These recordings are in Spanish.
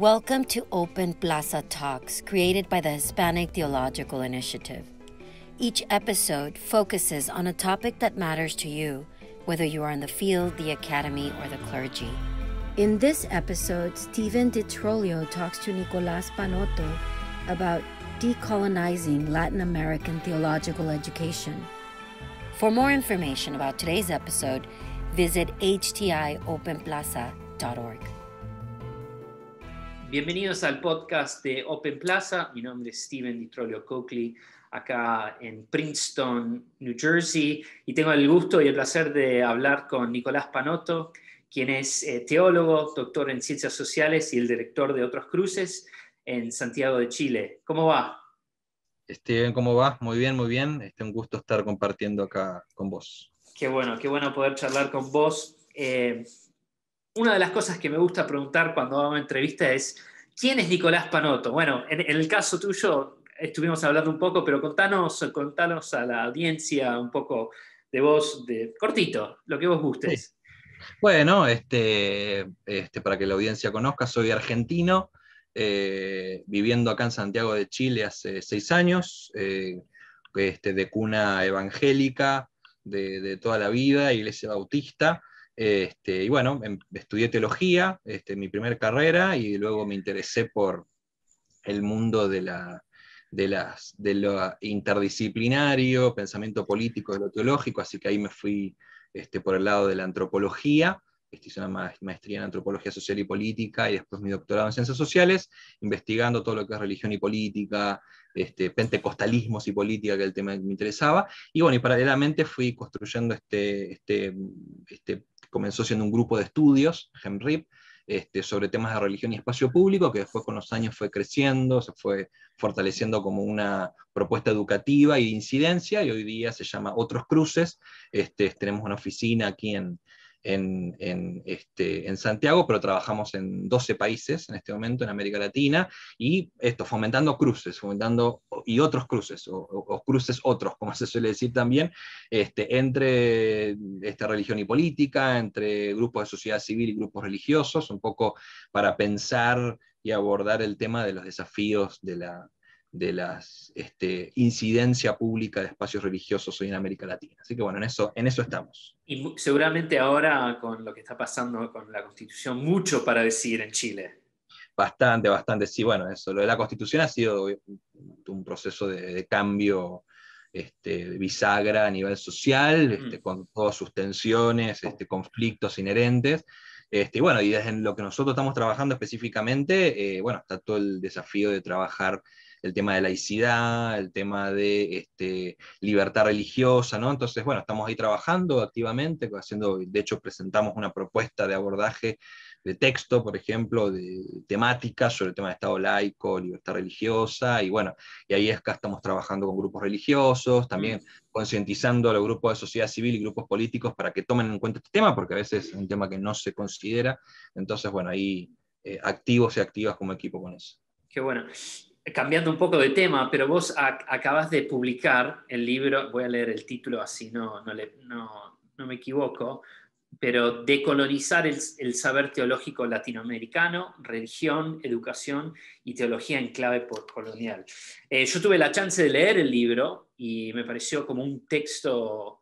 Welcome to Open Plaza Talks, created by the Hispanic Theological Initiative. Each episode focuses on a topic that matters to you, whether you are in the field, the academy, or the clergy. In this episode, Stephen DiTrolio talks to Nicolás Panotto about decolonizing Latin American theological education. For more information about today's episode, visit htiopenplaza.org. Bienvenidos al podcast de Open Plaza. Mi nombre es Stephen DiTrolio Coakley, acá en Princeton, New Jersey, y tengo el gusto y el placer de hablar con Nicolás Panotto, quien es teólogo, doctor en Ciencias Sociales y el director de Otros Cruces en Santiago de Chile. ¿Cómo va? Steven, ¿cómo vas? Muy bien, muy bien. Un gusto estar compartiendo acá con vos. Qué bueno poder charlar con vos. Una de las cosas que me gusta preguntar cuando hago una entrevista es, ¿quién es Nicolás Panotto? Bueno, en el caso tuyo estuvimos hablando un poco, pero contanos a la audiencia un poco de vos, cortito, lo que vos gustes. Sí. Bueno, para que la audiencia conozca, soy argentino, viviendo acá en Santiago de Chile hace 6 años, de cuna evangélica de toda la vida, iglesia bautista. Y bueno, estudié teología, mi primer carrera, y luego me interesé por el mundo de lo interdisciplinario, pensamiento político, de lo teológico, así que ahí me fui por el lado de la antropología. Hice una maestría en antropología social y política, y después mi doctorado en ciencias sociales, investigando todo lo que es religión y política, pentecostalismos y política, que es el tema que me interesaba. Y bueno, y paralelamente fui construyendo comenzó siendo un grupo de estudios, GEMRIP, sobre temas de religión y espacio público, que después con los años fue creciendo, se fue fortaleciendo como propuesta educativa y de incidencia, y hoy día se llama Otros Cruces. Tenemos una oficina aquí en Santiago, pero trabajamos en 12 países en este momento en América Latina, y fomentando cruces, y otros cruces, o cruces otros, como se suele decir también, entre religión y política, entre grupos de sociedad civil y grupos religiosos, un poco para pensar y abordar el tema de los desafíos de la incidencia pública de espacios religiosos hoy en América Latina. Así que bueno, en eso estamos. Y seguramente ahora, con lo que está pasando con la Constitución, mucho para decir en Chile. Bastante, sí. Bueno, eso, lo de la Constitución ha sido un proceso de cambio, bisagra a nivel social, con todas sus tensiones, conflictos inherentes. Y bueno, y desde lo que nosotros estamos trabajando específicamente, bueno, está todo el desafío de trabajar el tema de laicidad, el tema de libertad religiosa, ¿no? Entonces, bueno, estamos ahí trabajando activamente, de hecho presentamos una propuesta de abordaje de texto, por ejemplo, de temáticas sobre el tema de Estado laico, libertad religiosa, y bueno, y ahí acá estamos trabajando con grupos religiosos, también concientizando a los grupos de sociedad civil y grupos políticos para que tomen en cuenta este tema, porque a veces es un tema que no se considera. Entonces, bueno, ahí activos y activas como equipo con eso. Qué bueno. Cambiando un poco de tema, pero vos acabas de publicar el libro, voy a leer el título así no me equivoco, pero Decolonizar el saber teológico latinoamericano, religión, educación y teología en clave postcolonial. Yo tuve la chance de leer el libro y me pareció como un texto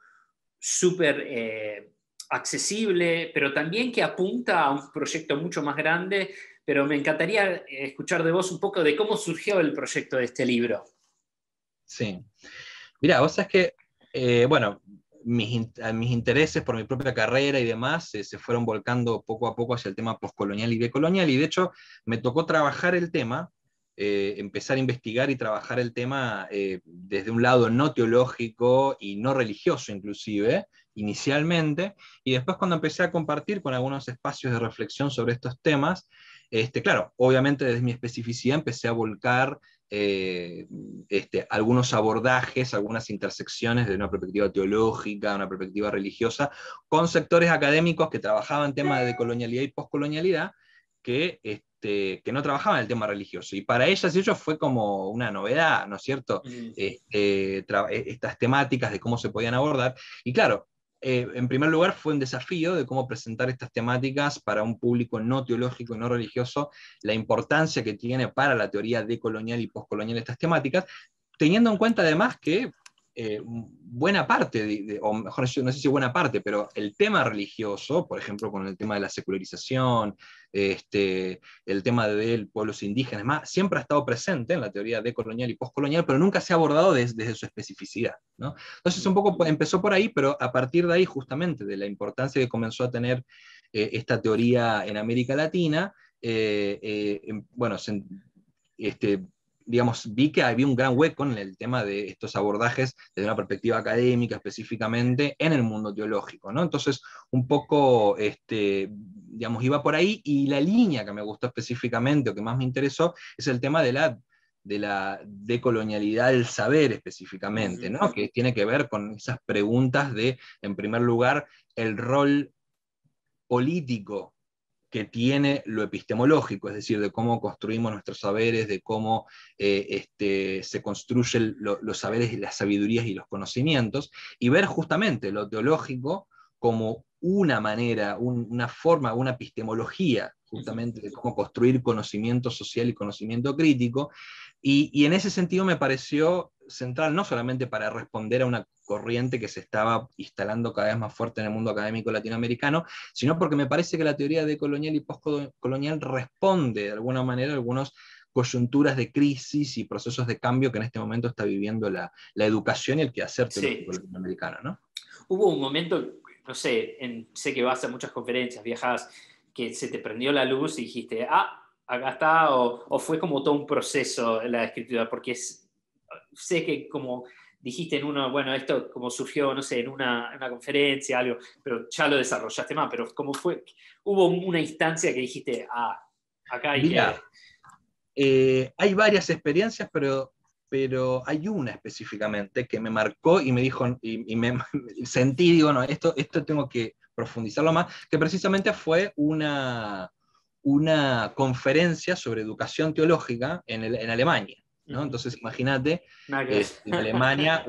súper accesible, pero también que apunta a un proyecto mucho más grande. Pero me encantaría escuchar de vos un poco de cómo surgió el proyecto de este libro. Sí. Mirá, vos sabés que, bueno, mis intereses por mi propia carrera y demás se fueron volcando poco a poco hacia el tema postcolonial y decolonial, y de hecho me tocó trabajar el tema, empezar a investigar y trabajar el tema desde un lado no teológico y no religioso inclusive, inicialmente, y después cuando empecé a compartir con algunos espacios de reflexión sobre estos temas, claro, obviamente desde mi especificidad empecé a volcar algunos abordajes, algunas intersecciones de una perspectiva teológica, una perspectiva religiosa, con sectores académicos que trabajaban temas de decolonialidad y postcolonialidad, que no trabajaban el tema religioso. Y para ellas y ellos fue como una novedad, ¿no es cierto? Estas temáticas de cómo se podían abordar. Y claro, en primer lugar, fue un desafío de cómo presentar estas temáticas para un público no teológico y no religioso, la importancia que tiene para la teoría decolonial y postcolonial estas temáticas, teniendo en cuenta además que buena parte, o mejor no sé si buena parte, pero el tema religioso, por ejemplo, con el tema de la secularización, el tema de pueblos indígenas, más, siempre ha estado presente en la teoría decolonial y postcolonial, pero nunca se ha abordado desde su especificidad, ¿no? Entonces un poco empezó por ahí, pero a partir de ahí, justamente, de la importancia que comenzó a tener esta teoría en América Latina, bueno, digamos, vi que había un gran hueco en el tema de estos abordajes desde una perspectiva académica específicamente en el mundo teológico, ¿no? Entonces, un poco, digamos, iba por ahí, y la línea que me gustó específicamente, o que más me interesó, es el tema de la decolonialidad del saber específicamente, ¿no? Que tiene que ver con esas preguntas de, en primer lugar, el rol político que tiene lo epistemológico, es decir, de cómo construimos nuestros saberes, de cómo se construyen los saberes, las sabidurías y los conocimientos, y ver justamente lo teológico como una manera, una forma, una epistemología justamente de cómo construir conocimiento social y conocimiento crítico, y en ese sentido me pareció central, no solamente para responder a una corriente que se estaba instalando cada vez más fuerte en el mundo académico latinoamericano, sino porque me parece que la teoría decolonial y postcolonial responde de alguna manera a algunas coyunturas de crisis y procesos de cambio que en este momento está viviendo la educación y el quehacer teológico latinoamericano, ¿no? Hubo un momento, no sé, sé que vas a muchas conferencias, viajas, que se te prendió la luz y dijiste, acá está, o fue como todo un proceso la escritura, porque sé que como dijiste en uno, bueno, esto como surgió, no sé, en una conferencia, algo, pero ya lo desarrollaste más, pero como hubo una instancia que dijiste, acá hay Mirá, que... hay varias experiencias, pero hay una específicamente que me marcó y me dijo, y me sentí, digo, no, esto tengo que profundizarlo más, que precisamente fue una conferencia sobre educación teológica en Alemania, ¿no? Entonces, imagínate, en Alemania,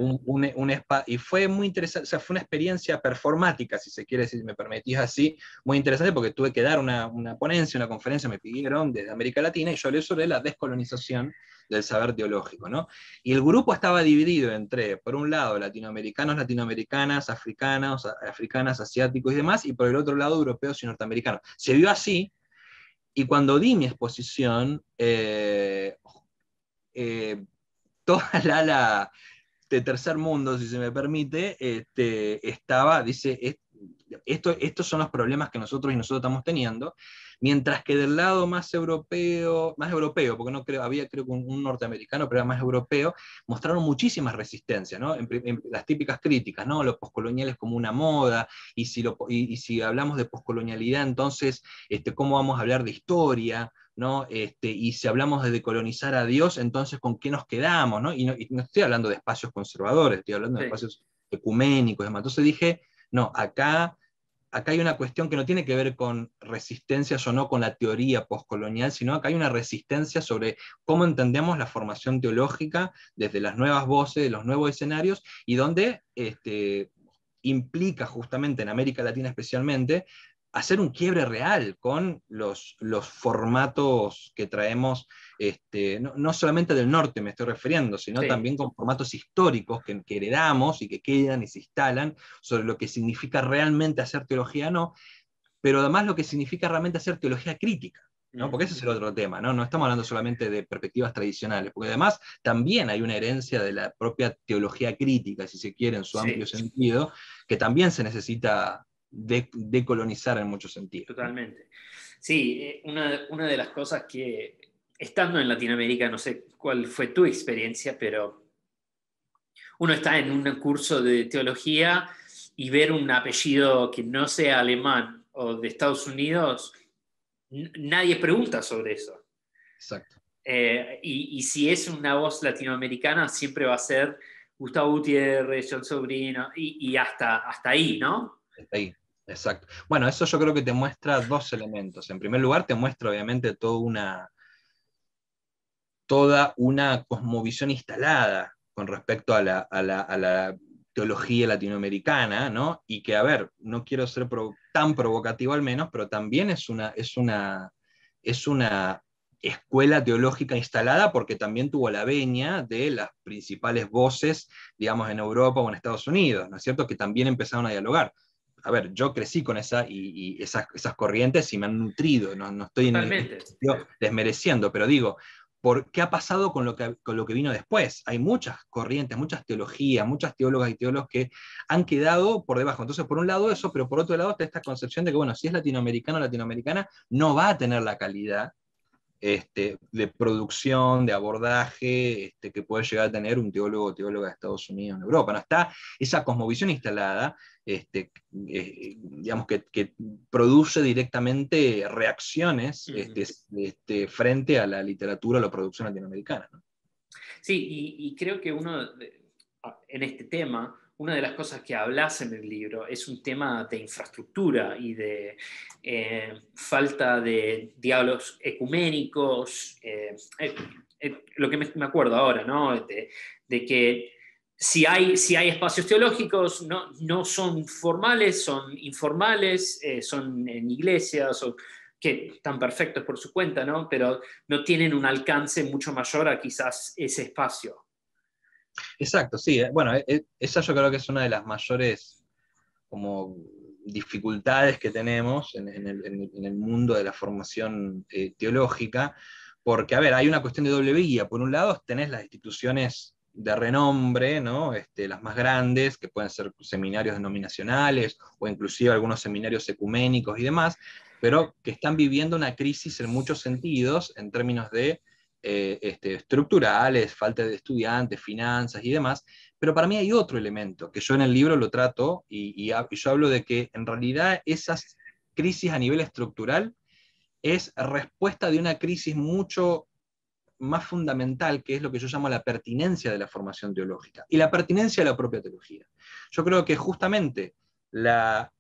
y fue muy interesante, o sea, fue una experiencia performática, si se quiere, si me permitís así, muy interesante, porque tuve que dar una ponencia, una conferencia, me pidieron desde América Latina, y yo hablé sobre la descolonización del saber teológico, ¿no? Y el grupo estaba dividido entre, por un lado, latinoamericanos, latinoamericanas, africanas, asiáticos y demás, y por el otro lado, europeos y norteamericanos. Se vio así, y cuando di mi exposición, toda la ala de tercer mundo, si se me permite, dice, estos son los problemas que nosotros estamos teniendo, mientras que del lado más europeo, porque no creo, había creo que un norteamericano, pero era más europeo, mostraron muchísimas resistencias, ¿no? En las típicas críticas, ¿no? Los poscoloniales como una moda, y si hablamos de poscolonialidad, entonces, ¿cómo vamos a hablar de historia? ¿No? Y si hablamos de decolonizar a Dios, entonces ¿con qué nos quedamos? ¿No? Y no estoy hablando de espacios conservadores, estoy hablando de espacios ecuménicos, demás. Entonces dije, no, acá hay una cuestión que no tiene que ver con resistencias o no con la teoría postcolonial, sino acá hay una resistencia sobre cómo entendemos la formación teológica desde las nuevas voces, de los nuevos escenarios, y donde implica justamente en América Latina especialmente hacer un quiebre real con los formatos que traemos, no solamente del norte me estoy refiriendo, sino también con formatos históricos que heredamos y que quedan y se instalan sobre lo que significa realmente hacer teología, no, pero además lo que significa realmente hacer teología crítica, ¿no? Porque ese es el otro tema, ¿no? No estamos hablando solamente de perspectivas tradicionales, porque además también hay una herencia de la propia teología crítica, si se quiere, en su amplio sentido, que también se necesita decolonizar en muchos sentidos. Totalmente. Sí, una de las cosas que, estando en Latinoamérica, no sé cuál fue tu experiencia, pero uno está en un curso de teología y ver un apellido que no sea alemán o de Estados Unidos, nadie pregunta sobre eso. Exacto. Y si es una voz latinoamericana, siempre va a ser Gustavo Gutiérrez, John Sobrino, y hasta ahí, ¿no? Hasta ahí. Exacto. Bueno, eso yo creo que te muestra dos elementos. En primer lugar, te muestra obviamente toda una cosmovisión instalada con respecto a la teología latinoamericana, ¿no? Y que, a ver, no quiero ser tan provocativo al menos, pero también es una escuela teológica instalada porque también tuvo la venia de las principales voces, digamos, en Europa o en Estados Unidos, ¿no es cierto?, que también empezaron a dialogar. A ver, yo crecí con esas corrientes y me han nutrido, no estoy en el Totalmente. desmereciendo, pero digo, ¿qué ha pasado con lo que vino después? Hay muchas corrientes, muchas teologías, muchas teólogas y teólogos que han quedado por debajo. Entonces, por un lado eso, pero por otro lado está esta concepción de que, bueno, si es latinoamericano o latinoamericana, no va a tener la calidad de producción, de abordaje, que puede llegar a tener un teólogo o teóloga de Estados Unidos en Europa. No está esa cosmovisión instalada, digamos, que produce directamente reacciones frente a la literatura o la producción latinoamericana, ¿no? Sí, y creo que en este tema, una de las cosas que hablas en el libro es un tema de infraestructura y de falta de diálogos ecuménicos. Lo que me acuerdo ahora, ¿no? De que si hay espacios teológicos, no son formales, son informales, son en iglesias, que están perfectos por su cuenta, ¿no? Pero no tienen un alcance mucho mayor a quizás ese espacio. Exacto, sí. Bueno, esa yo creo que es una de las mayores como dificultades que tenemos en el mundo de la formación teológica, porque, a ver, hay una cuestión de doble vía. Por un lado, tenés las instituciones de renombre, ¿no? Las más grandes, que pueden ser seminarios denominacionales o inclusive algunos seminarios ecuménicos y demás, pero que están viviendo una crisis en muchos sentidos, en términos de estructurales, falta de estudiantes, finanzas y demás. Pero para mí hay otro elemento, que yo en el libro lo trato, y yo hablo de que en realidad esas crisis a nivel estructural es respuesta de una crisis mucho más fundamental, que es lo que yo llamo la pertinencia de la formación teológica, y la pertinencia de la propia teología. Yo creo que justamente la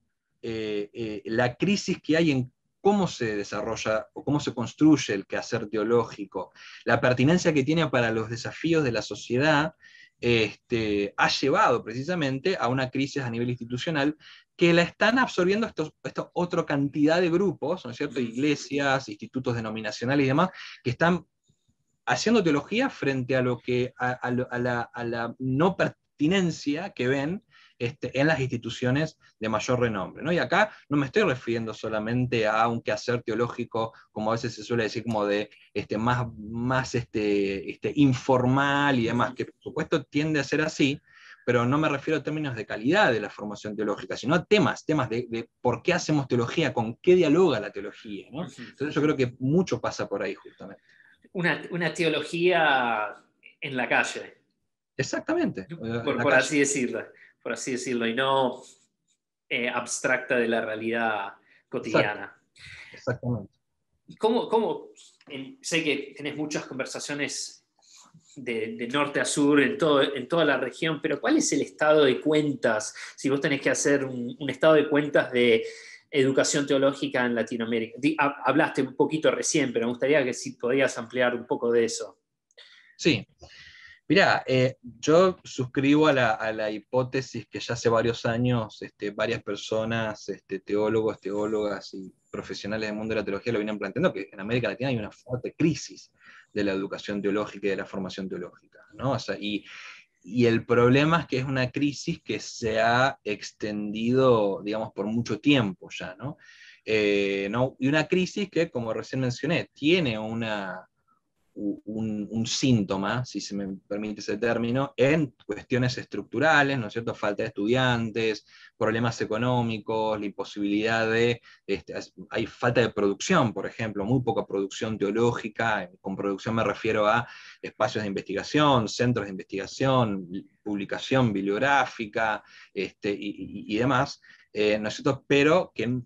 crisis que hay en cómo se desarrolla o cómo se construye el quehacer teológico, la pertinencia que tiene para los desafíos de la sociedad, ha llevado precisamente a una crisis a nivel institucional que la están absorbiendo esta otra cantidad de grupos, ¿no es cierto?, iglesias, institutos denominacionales y demás, que están haciendo teología frente a la no pertinencia que ven en las instituciones de mayor renombre, ¿no? Y acá no me estoy refiriendo solamente a un quehacer teológico, como a veces se suele decir, como de más informal y demás, que por supuesto tiende a ser así, pero no me refiero a términos de calidad de la formación teológica, sino a temas de por qué hacemos teología, con qué dialoga la teología, ¿no? Entonces yo creo que mucho pasa por ahí justamente. Una teología en la calle. Exactamente. Por así decirlo, y no abstracta de la realidad cotidiana. Exactamente. Sé que tenés muchas conversaciones de norte a sur en toda la región, pero ¿cuál es el estado de cuentas? Si vos tenés que hacer un estado de cuentas de educación teológica en Latinoamérica. Hablaste un poquito recién, pero me gustaría que si podías ampliar un poco de eso. Sí. Mirá, yo suscribo a la hipótesis que ya hace varios años varias personas, teólogos, teólogas y profesionales del mundo de la teología lo vienen planteando, que en América Latina hay una fuerte crisis de la educación teológica y de la formación teológica, ¿no? O sea, y el problema es que es una crisis que se ha extendido, digamos, por mucho tiempo ya, ¿no? ¿No? Y una crisis que, como recién mencioné, tiene un síntoma, si se me permite ese término, en cuestiones estructurales, ¿no es cierto? Falta de estudiantes, problemas económicos, la imposibilidad hay falta de producción, por ejemplo, muy poca producción teológica. Con producción me refiero a espacios de investigación, centros de investigación, publicación bibliográfica, y demás, ¿no es cierto? Pero que,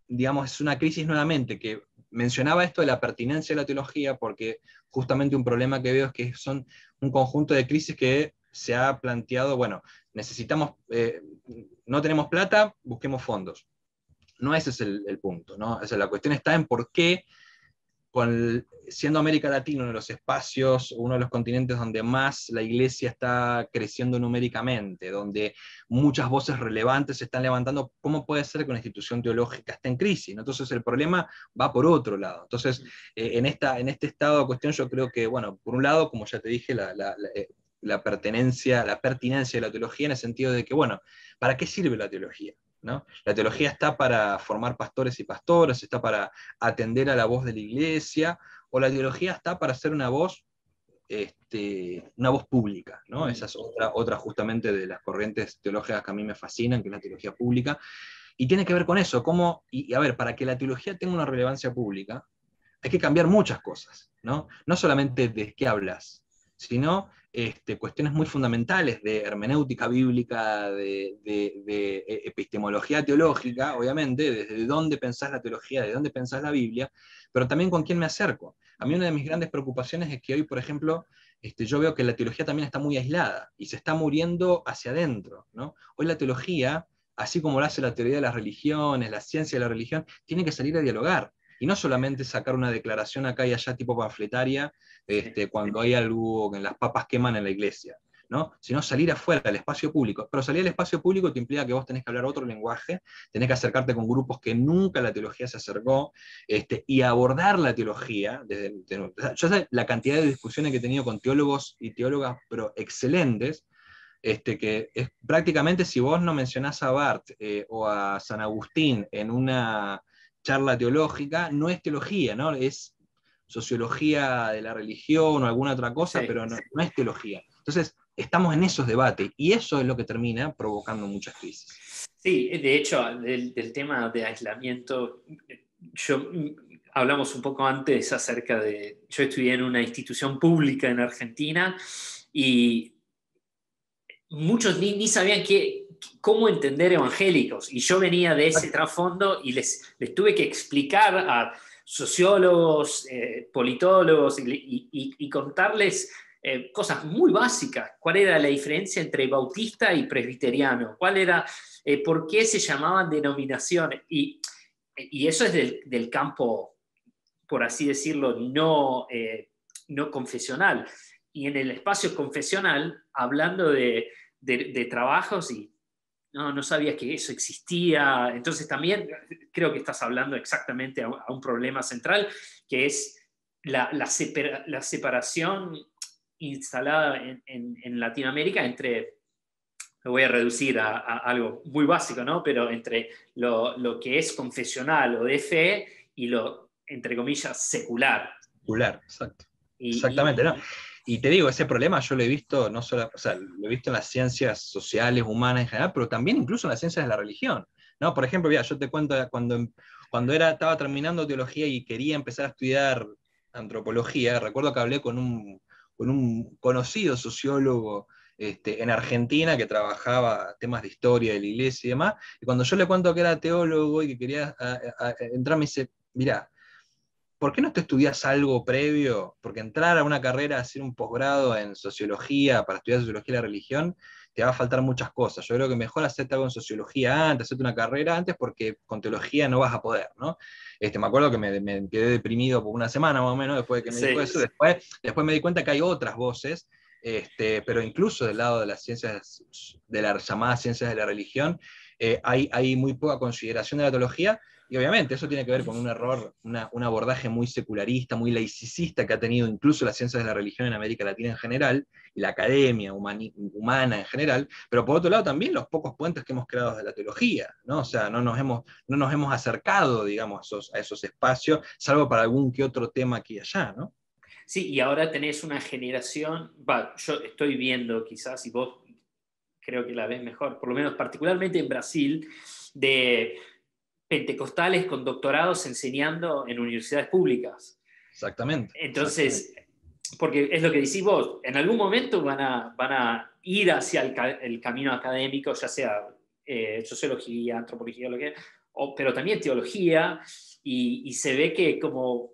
digamos, es una crisis nuevamente que mencionaba esto de la pertinencia de la teología porque justamente un problema que veo es que son un conjunto de crisis que se ha planteado, bueno, necesitamos, no tenemos plata, busquemos fondos. No ese es el punto, ¿no? O sea, la cuestión está en por qué siendo América Latina uno de los espacios, uno de los continentes donde más la iglesia está creciendo numéricamente, donde muchas voces relevantes se están levantando, ¿cómo puede ser que una institución teológica esté en crisis? ¿No? Entonces el problema va por otro lado. Entonces, en este estado de cuestión yo creo que, bueno, por un lado, como ya te dije, la pertinencia de la teología en el sentido de que, bueno, ¿para qué sirve la teología? ¿No? La teología está para formar pastores y pastoras, está para atender a la voz de la iglesia, o la teología está para ser una voz pública, ¿no? Esa es otra justamente de las corrientes teológicas que a mí me fascinan, que es la teología pública, y tiene que ver con eso, y a ver, para que la teología tenga una relevancia pública, hay que cambiar muchas cosas, ¿no? No solamente de qué hablas, sino cuestiones muy fundamentales de hermenéutica bíblica, de epistemología teológica, obviamente, desde dónde pensás la teología, de dónde pensás la Biblia, pero también con quién me acerco. A mí una de mis grandes preocupaciones es que hoy, por ejemplo, yo veo que la teología también está muy aislada y se está muriendo hacia adentro, ¿no? Hoy la teología, así como lo hace la teoría de las religiones, la ciencia de la religión, tiene que salir a dialogar. Y no solamente sacar una declaración acá y allá tipo panfletaria, cuando hay algo, que las papas queman en la iglesia, ¿no? Sino salir afuera al espacio público. Pero salir al espacio público te implica que vos tenés que hablar otro lenguaje, tenés que acercarte con grupos que nunca la teología se acercó, y abordar la teología. Yo sé la cantidad de discusiones que he tenido con teólogos y teólogas, pero excelentes, que es prácticamente si vos no mencionás a Barth o a San Agustín en una charla teológica, no es teología, ¿no? Es sociología de la religión o alguna otra cosa, sí, pero no es teología. Entonces, estamos en esos debates y eso es lo que termina provocando muchas crisis. Sí, de hecho, del tema de aislamiento, hablamos un poco antes acerca de, yo estudié en una institución pública en Argentina y muchos ni sabían cómo entender evangélicos, y yo venía de ese trasfondo y les tuve que explicar a sociólogos, politólogos y contarles cosas muy básicas. ¿Cuál era la diferencia entre bautista y presbiteriano? ¿Cuál era, por qué se llamaban denominaciones? Y eso es del campo, por así decirlo, no confesional. Y en el espacio confesional, hablando de trabajos, y no sabía que eso existía. Entonces también creo que estás hablando exactamente a un problema central, que es la separación instalada en Latinoamérica entre, lo voy a reducir a algo muy básico, ¿no? Pero entre lo que es confesional o de fe y lo, entre comillas, secular. Secular, exacto. Exactamente, ¿no? Y te digo, ese problema yo lo he visto, no solo, o sea, lo he visto en las ciencias sociales, humanas en general, pero también incluso en las ciencias de la religión, ¿no? Por ejemplo, mira, yo te cuento, cuando estaba terminando teología y quería empezar a estudiar antropología, recuerdo que hablé con un conocido sociólogo en Argentina que trabajaba temas de historia de la iglesia y demás, y cuando yo le cuento que era teólogo y que quería entrar, me dice, mira, ¿por qué no te estudias algo previo? Porque entrar a una carrera, hacer un posgrado en sociología, para estudiar sociología de la religión, te va a faltar muchas cosas. Yo creo que mejor hacerte algo en sociología antes, hacerte una carrera antes, porque con teología no vas a poder, ¿no? Me acuerdo que me quedé deprimido por una semana más o menos después de que me dijo eso. Después me di cuenta que hay otras voces, pero incluso del lado de las ciencias, de las llamadas ciencias de la religión, hay muy poca consideración de la teología. Y obviamente eso tiene que ver con un error, un abordaje muy secularista, muy laicista que ha tenido incluso las ciencias de la religión en América Latina en general, y la academia humana en general, pero por otro lado también los pocos puentes que hemos creado de la teología, ¿no? O sea, no nos hemos acercado, digamos, a esos espacios, salvo para algún que otro tema aquí y allá, ¿no? Sí, y ahora tenés una generación, yo estoy viendo quizás, y vos creo que la ves mejor, por lo menos particularmente en Brasil, de pentecostales con doctorados enseñando en universidades públicas. Exactamente. Entonces, porque es lo que decís vos, en algún momento van a ir hacia el camino académico, ya sea sociología, antropología, pero también teología, y se ve que cómo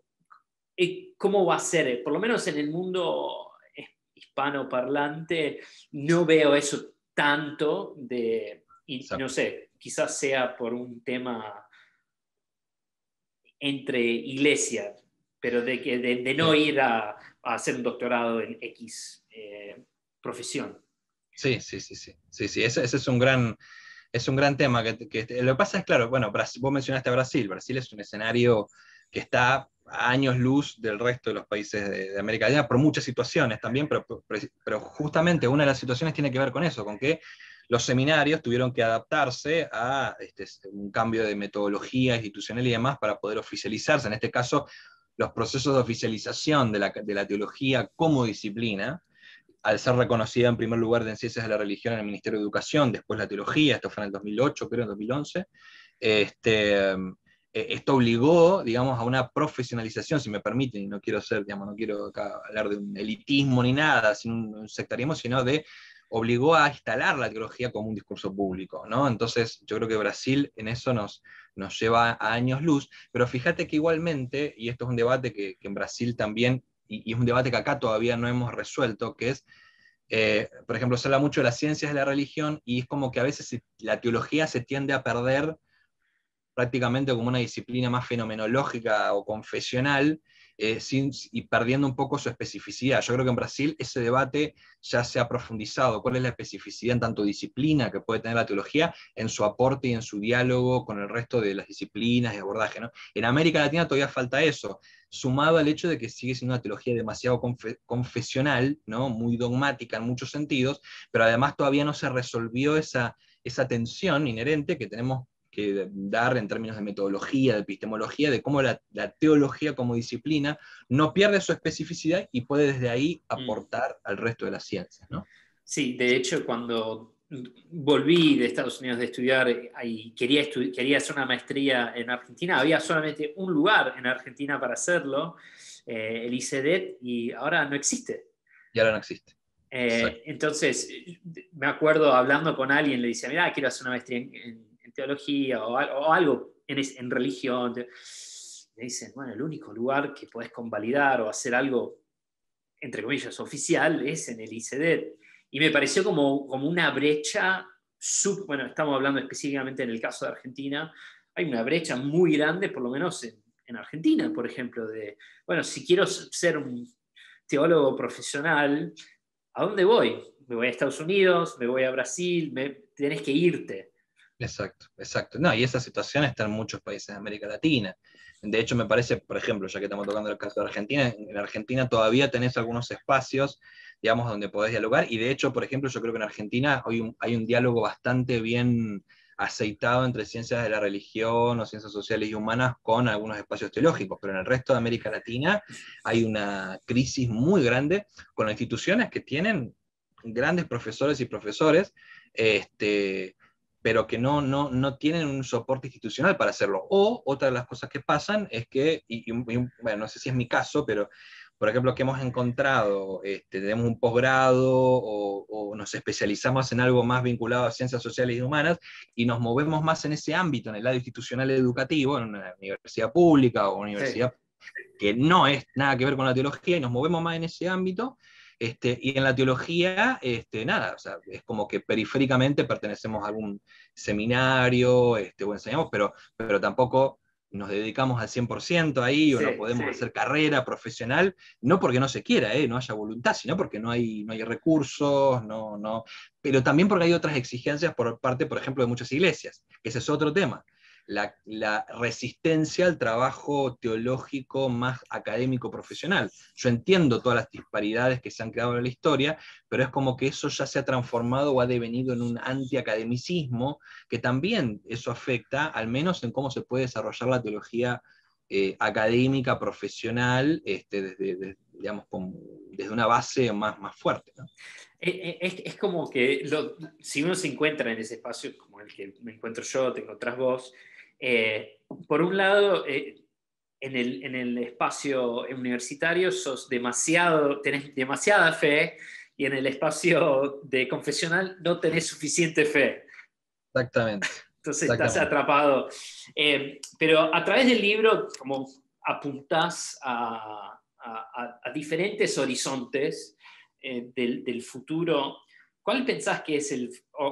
va a ser, por lo menos en el mundo hispanoparlante, no veo eso tanto y no sé, quizás sea por un tema entre iglesias, pero de no ir a hacer un doctorado en X profesión. Sí. Ese es un gran tema. Lo que pasa es, claro, bueno, vos mencionaste a Brasil. Brasil es un escenario que está a años luz del resto de los países de América Latina por muchas situaciones también, pero justamente una de las situaciones tiene que ver con eso, con que los seminarios tuvieron que adaptarse a un cambio de metodología institucional y demás para poder oficializarse. En este caso, los procesos de oficialización de la teología como disciplina, al ser reconocida en primer lugar en Ciencias de la Religión en el Ministerio de Educación, después la teología, esto fue en el 2008, creo, en 2011, esto obligó, digamos, a una profesionalización, si me permiten, y no quiero no quiero acá hablar de un elitismo ni nada, sin un sectarismo, sino obligó a instalar la teología como un discurso público, ¿no? Entonces, yo creo que Brasil en eso nos lleva a años luz, pero fíjate que igualmente, y esto es un debate que en Brasil también, y es un debate que acá todavía no hemos resuelto, que es, por ejemplo, se habla mucho de las ciencias de la religión, y es como que a veces la teología se tiende a perder prácticamente como una disciplina más fenomenológica o confesional, y perdiendo un poco su especificidad. Yo creo que en Brasil ese debate ya se ha profundizado. ¿Cuál es la especificidad en tanto disciplina que puede tener la teología en su aporte y en su diálogo con el resto de las disciplinas y abordaje, ¿no? En América Latina todavía falta eso, sumado al hecho de que sigue siendo una teología demasiado confesional, ¿no? Muy dogmática en muchos sentidos, pero además todavía no se resolvió esa tensión inherente que tenemos que dar en términos de metodología, de epistemología, de cómo la teología como disciplina no pierde su especificidad y puede desde ahí aportar al resto de las ciencias, ¿no? Sí, de hecho, cuando volví de Estados Unidos de estudiar y quería hacer una maestría en Argentina, había solamente un lugar en Argentina para hacerlo, el ICEDET, y ahora no existe. Y ahora no existe. Entonces, me acuerdo hablando con alguien, le decía, mira, quiero hacer una maestría en teología o algo en religión. Me dicen, bueno, el único lugar que podés convalidar o hacer algo, entre comillas, oficial es en el ICEDET. Y me pareció como una brecha, bueno, estamos hablando específicamente en el caso de Argentina, hay una brecha muy grande, por lo menos en Argentina, por ejemplo, bueno, si quiero ser un teólogo profesional, ¿a dónde voy? Me voy a Estados Unidos, me voy a Brasil, tenés que irte. Exacto. No, y esa situación está en muchos países de América Latina. De hecho, me parece, por ejemplo, ya que estamos tocando el caso de Argentina, en Argentina todavía tenés algunos espacios, digamos, donde podés dialogar, y de hecho, por ejemplo, yo creo que en Argentina hay un diálogo bastante bien aceitado entre ciencias de la religión o ciencias sociales y humanas con algunos espacios teológicos, pero en el resto de América Latina hay una crisis muy grande con instituciones que tienen grandes profesores y profesores, pero que no tienen un soporte institucional para hacerlo. O otra de las cosas que pasan es que, bueno, no sé si es mi caso, pero por ejemplo, que hemos encontrado, tenemos un posgrado o nos especializamos en algo más vinculado a ciencias sociales y humanas y nos movemos más en ese ámbito, en el lado institucional educativo, en una universidad pública o una universidad que no es nada que ver con la teología, y nos movemos más en ese ámbito. Y en la teología, nada, o sea, es como que periféricamente pertenecemos a algún seminario, o enseñamos, pero tampoco nos dedicamos al 100% ahí, o no podemos hacer carrera profesional, no porque no se quiera, no haya voluntad, sino porque no hay recursos, pero también porque hay otras exigencias por parte, por ejemplo, de muchas iglesias, que ese es otro tema. La resistencia al trabajo teológico más académico profesional. Yo entiendo todas las disparidades que se han creado en la historia, pero es como que eso ya se ha transformado o ha devenido en un antiacademicismo, que también eso afecta, al menos en cómo se puede desarrollar la teología académica, profesional, digamos, desde una base más fuerte, ¿no? Es como que si uno se encuentra en ese espacio como el que me encuentro yo, te encontrás vos, por un lado, en el espacio universitario tenés demasiada fe, y en el espacio de confesional no tenés suficiente fe. Exactamente. Entonces estás atrapado. Pero a través del libro, como apuntás a diferentes horizontes del futuro. ¿Cuál pensás que es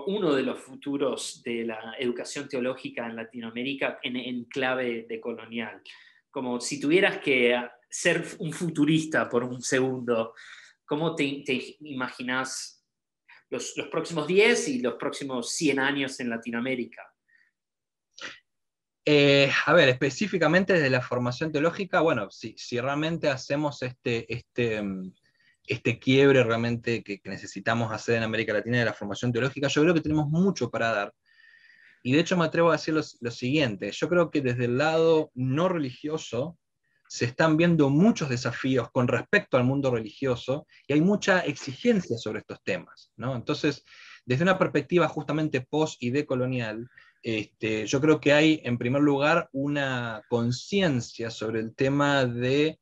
uno de los futuros de la educación teológica en Latinoamérica en clave decolonial? como si tuvieras que ser un futurista por un segundo, ¿cómo te imaginas los próximos 10 y los próximos 100 años en Latinoamérica? A ver, específicamente desde la formación teológica, bueno, si realmente hacemos este quiebre realmente que necesitamos hacer en América Latina de la formación teológica, yo creo que tenemos mucho para dar. Y de hecho me atrevo a decir lo siguiente, yo creo que desde el lado no religioso se están viendo muchos desafíos con respecto al mundo religioso y hay mucha exigencia sobre estos temas, ¿no? Entonces, desde una perspectiva justamente post y decolonial, yo creo que hay en primer lugar una conciencia sobre el tema de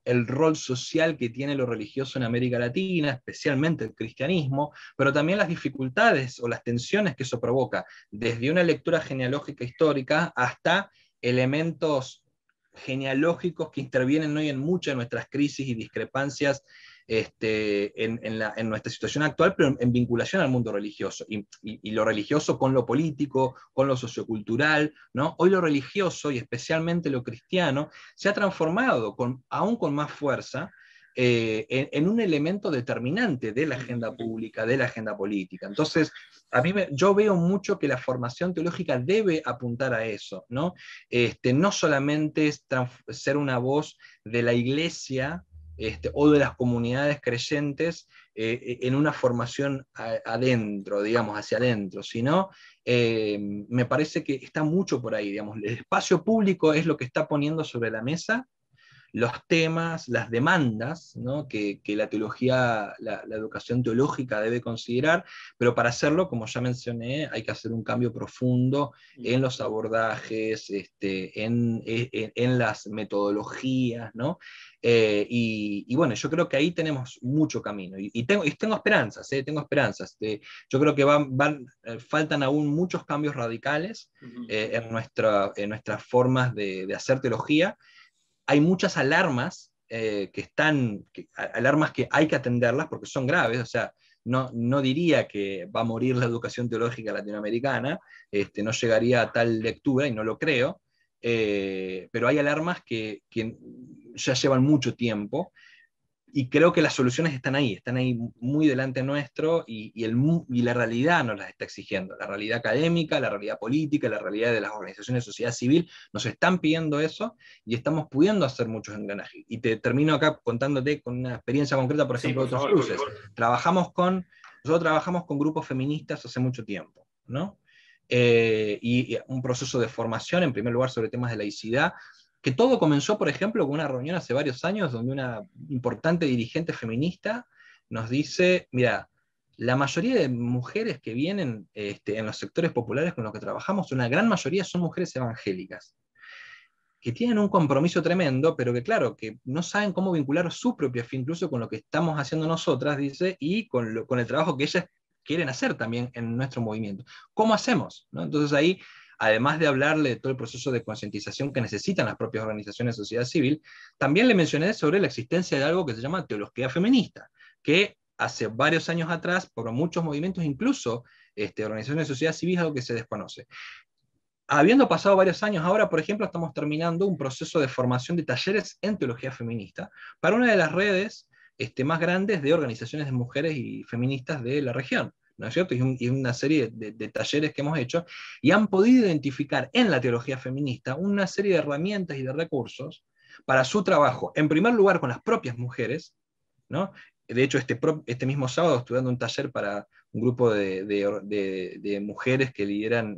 el rol social que tiene lo religioso en América Latina, especialmente el cristianismo, pero también las dificultades o las tensiones que eso provoca, desde una lectura genealógica histórica hasta elementos genealógicos que intervienen hoy en muchas de nuestras crisis y discrepancias en nuestra situación actual, pero en vinculación al mundo religioso, y lo religioso con lo político, con lo sociocultural, ¿no? Hoy lo religioso, y especialmente lo cristiano, se ha transformado, aún con más fuerza, en un elemento determinante de la agenda pública, de la agenda política. Entonces, yo veo mucho que la formación teológica debe apuntar a eso, ¿no? No solamente es ser una voz de la iglesia, o de las comunidades creyentes en una formación adentro, digamos, hacia adentro, sino me parece que está mucho por ahí, digamos, el espacio público es lo que está poniendo sobre la mesa los temas, las demandas, ¿no? que la teología, la educación teológica debe considerar, pero para hacerlo, como ya mencioné, hay que hacer un cambio profundo en los abordajes, en las metodologías, ¿no? Y bueno, yo creo que ahí tenemos mucho camino, y tengo esperanzas, tengo esperanzas. Yo creo que faltan aún muchos cambios radicales en nuestras formas de hacer teología. Hay muchas alarmas alarmas que hay que atenderlas porque son graves, o sea, no diría que va a morir la educación teológica latinoamericana, no llegaría a tal lectura y no lo creo, pero hay alarmas que ya llevan mucho tiempo. Y creo que las soluciones están ahí muy delante nuestro, y la realidad nos las está exigiendo. La realidad académica, la realidad política, la realidad de las organizaciones de sociedad civil nos están pidiendo eso, y estamos pudiendo hacer muchos engranajes. Y te termino acá contándote con una experiencia concreta, por ejemplo, Sí, de Otros Cruces. Nosotros trabajamos con grupos feministas hace mucho tiempo, ¿no? Y un proceso de formación, en primer lugar, sobre temas de laicidad, que todo comenzó, por ejemplo, con una reunión hace varios años donde una importante dirigente feminista nos dice, mira, la mayoría de mujeres que vienen en los sectores populares con los que trabajamos, una gran mayoría son mujeres evangélicas, que tienen un compromiso tremendo, pero que claro, que no saben cómo vincular su propia fe, incluso con lo que estamos haciendo nosotras, dice, y con el trabajo que ellas quieren hacer también en nuestro movimiento. ¿Cómo hacemos? ¿No? Entonces ahí, además de hablarle de todo el proceso de concientización que necesitan las propias organizaciones de sociedad civil, también le mencioné sobre la existencia de algo que se llama teología feminista, que hace varios años atrás, por muchos movimientos, incluso organizaciones de sociedad civil, es algo que se desconoce. Habiendo pasado varios años, ahora, por ejemplo, estamos terminando un proceso de formación de talleres en teología feminista para una de las redes más grandes de organizaciones de mujeres y feministas de la región, ¿no es cierto? Y una serie de talleres que hemos hecho, y han podido identificar en la teología feminista una serie de herramientas y de recursos para su trabajo, en primer lugar con las propias mujeres, ¿no? De hecho, este mismo sábado estuve dando un taller para un grupo de mujeres que lideran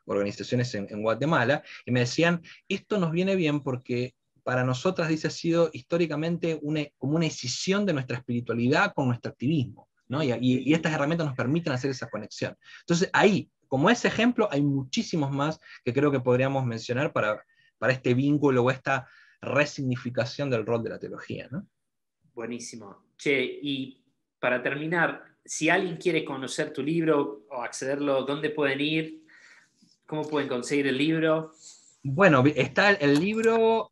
organizaciones en Guatemala, y me decían, esto nos viene bien porque para nosotras, dice, ha sido históricamente como una escisión de nuestra espiritualidad con nuestro activismo, ¿no? Y estas herramientas nos permiten hacer esa conexión. Entonces, ahí, como ese ejemplo, hay muchísimos más que creo que podríamos mencionar para este vínculo o esta resignificación del rol de la teología, ¿no? Buenísimo. Che, y para terminar, si alguien quiere conocer tu libro o accederlo, ¿dónde pueden ir? ¿Cómo pueden conseguir el libro? Bueno, el libro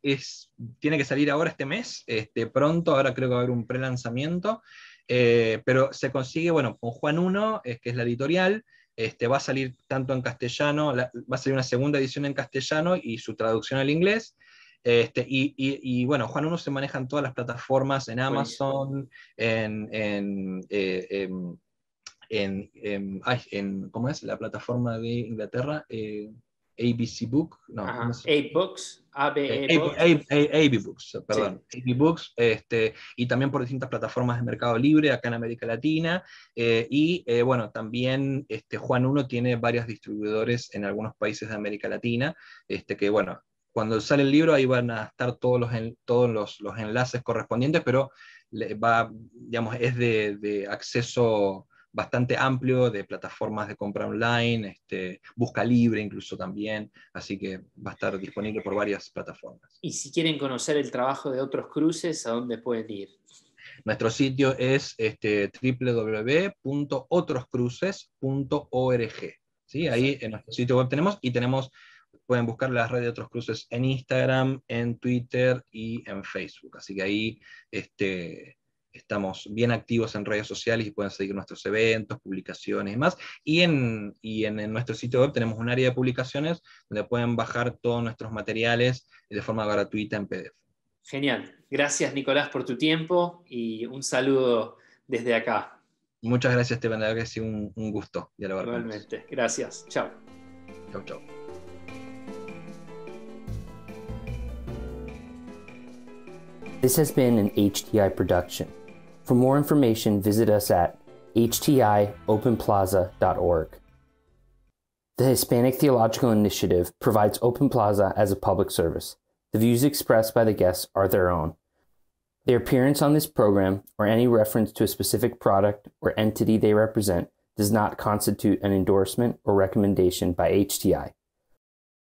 tiene que salir ahora este mes, pronto, ahora creo que va a haber un pre-lanzamiento, pero se consigue, bueno, con Juan 1, que es la editorial, va a salir tanto en castellano, va a salir una segunda edición en castellano y su traducción al inglés, Bueno, Juan Uno se maneja en todas las plataformas, en Amazon, ¿cómo es la plataforma de Inglaterra? ABC Book, no, ¿cómo se llama? A-Books, AB Books, perdón, Sí. AB Books, y también por distintas plataformas de Mercado Libre acá en América Latina, bueno, también Juan Uno tiene varios distribuidores en algunos países de América Latina, que bueno, cuando sale el libro ahí van a estar todos los enlaces correspondientes, pero digamos, es de acceso bastante amplio, de plataformas de compra online, Busca Libre incluso también, así que va a estar disponible por varias plataformas. Y si quieren conocer el trabajo de otros cruces, ¿a dónde pueden ir? Nuestro sitio es www.otroscruces.org. ¿Sí? Ahí en nuestro sitio web pueden buscar las redes de Otros Cruces en Instagram, en Twitter y en Facebook. Así que ahí estamos bien activos en redes sociales y pueden seguir nuestros eventos, publicaciones y más. Y en nuestro sitio web tenemos un área de publicaciones donde pueden bajar todos nuestros materiales de forma gratuita en PDF. Genial. Gracias, Nicolás, por tu tiempo y un saludo desde acá. Muchas gracias, Esteban. La verdad que ha sido un gusto dialogar con vos. Igualmente. Gracias. Chao. Chau, chau. This has been an HTI production. For more information, visit us at htiopenplaza.org. The Hispanic Theological Initiative provides Open Plaza as a public service. The views expressed by the guests are their own. Their appearance on this program, or any reference to a specific product or entity they represent, does not constitute an endorsement or recommendation by HTI.